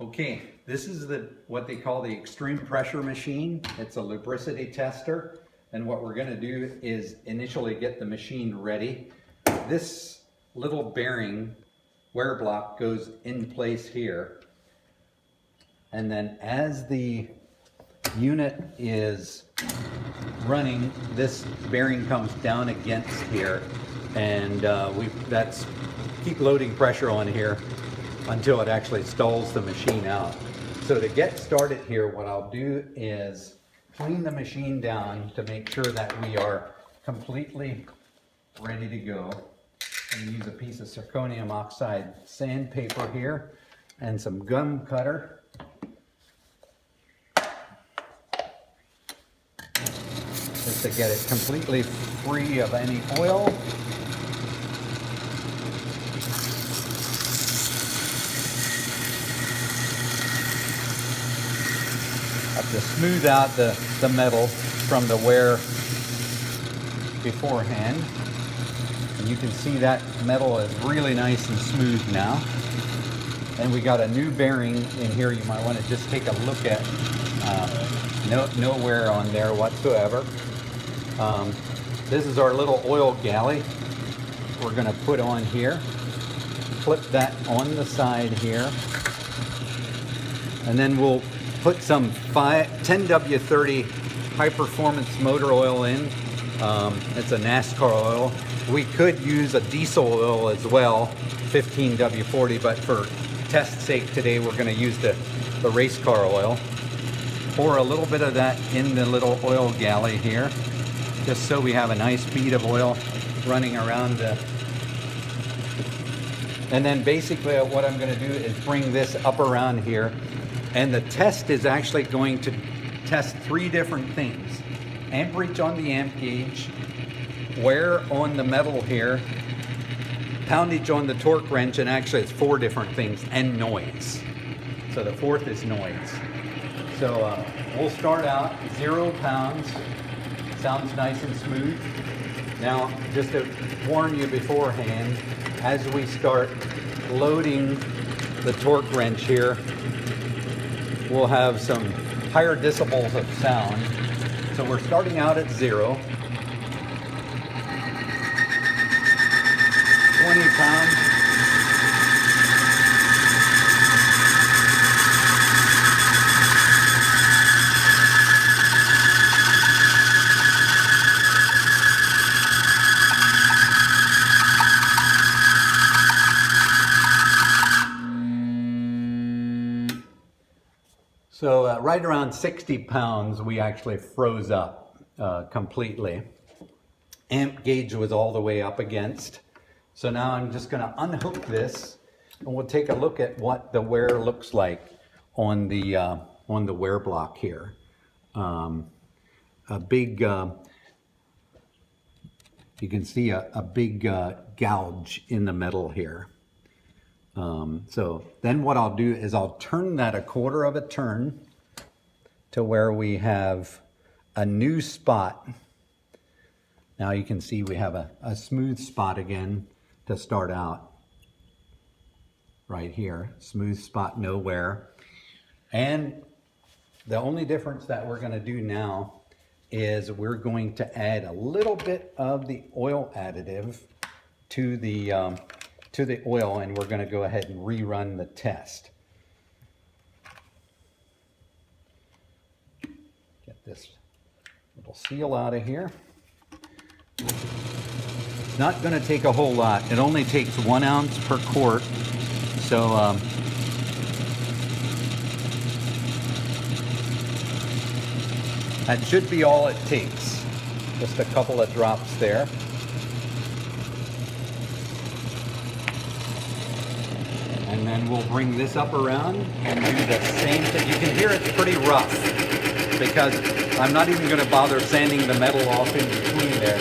Okay, this is what they call the extreme pressure machine. It's a lubricity tester. And what we're going to do is initially get the machine ready. This little bearing wear block goes in place here. And then as the unit is running, this bearing comes down against here. And that's keep loading pressure on here until it actually stalls the machine out. So to get started here, what I'll do is clean the machine down to make sure that we are completely ready to go. And use a piece of zirconium oxide sandpaper here and some gum cutter. Just to get it completely free of any oil. Have to smooth out the metal from the wear beforehand. And you can see that metal is really nice and smooth now. And we got a new bearing in here you might want to just take a look at. No wear on there whatsoever. This is our little oil galley we're going to put on here. Clip that on the side here. And then we'll put some 10W30 high performance motor oil in. It's a NASCAR oil. We could use a diesel oil as well, 15W40, but for test sake today we're going to use the race car oil. Pour a little bit of that in the little oil galley here, just so we have a nice bead of oil running around. And then basically what I'm going to do is bring this up around here. And the test is actually going to test 3 different things. Amperage on the amp gauge, wear on the metal here, poundage on the torque wrench, and actually it's 4 different things, and noise. So the 4th is noise. So we'll start out 0 pounds. Sounds nice and smooth. Now, just to warn you beforehand, as we start loading the torque wrench here, we'll have some higher decibels of sound. So we're starting out at 0. 20 pounds. So right around 60 pounds, we actually froze up completely. Amp gauge was all the way up against. So now I'm just going to unhook this, and we'll take a look at what the wear looks like on the wear block here. A big, you can see a big gouge in the metal here. So then what I'll do is I'll turn that 1/4 of a turn to where we have a new spot. Now you can see we have a smooth spot again to start out. Right here, smooth spot, no wear. And the only difference that we're going to do now is we're going to add a little bit of the oil additive to the oil, and we're going to go ahead and rerun the test. Get this little seal out of here. It's not going to take a whole lot. It only takes 1 ounce per quart. So that should be all it takes. Just a couple of drops there. And then we'll bring this up around and do the same thing. You can hear it's pretty rough because I'm not even going to bother sanding the metal off in between there.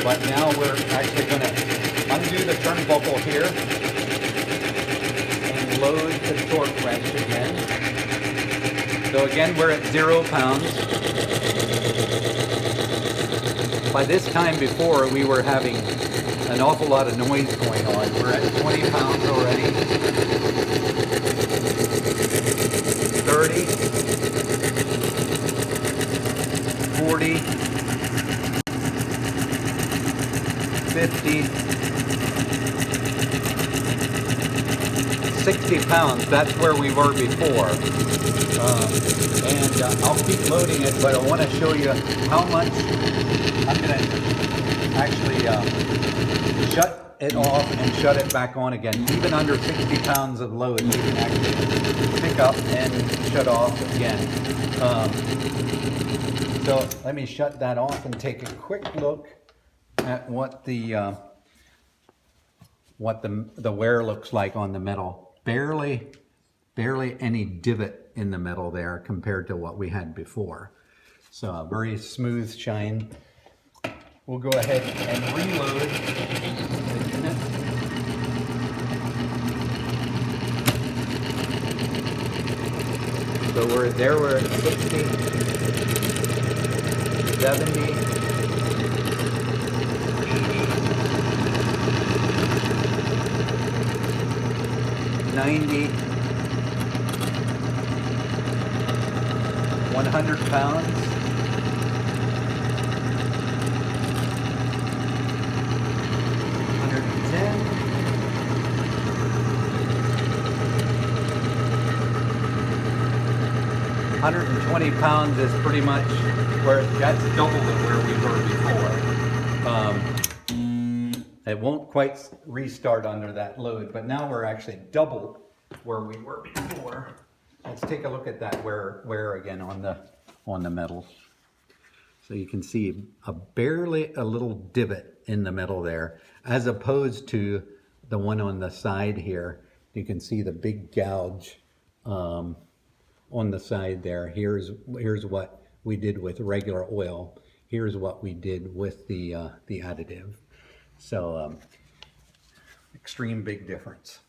But now we're actually going to undo the turnbuckle here and load the torque wrench again. So again, we're at 0 pounds. By this time before, we were having an awful lot of noise going on. We're at 20 pounds already. 30, 40, 50, 60 pounds. That's where we were before. I'll keep loading it, but I want to show you how much. I'm going to actually shut it off and shut it back on again. Even under 60 pounds of load, you can actually pick up and shut off again. So let me shut that off and take a quick look at what the wear looks like on the metal. Barely any divot in the metal there compared to what we had before. So a very smooth shine. We'll go ahead and reload the unit. So we're at 60, 70, 90, 100 pounds, 110, 120 pounds is pretty much where, that's double where we were before. It won't quite restart under that load, but now we're actually double where we were before. Let's take a look at that wear again on the metal. So you can see barely a little divot in the metal there, as opposed to the one on the side here. You can see the big gouge on the side there. Here's what we did with regular oil. Here's what we did with the additive. So extreme big difference.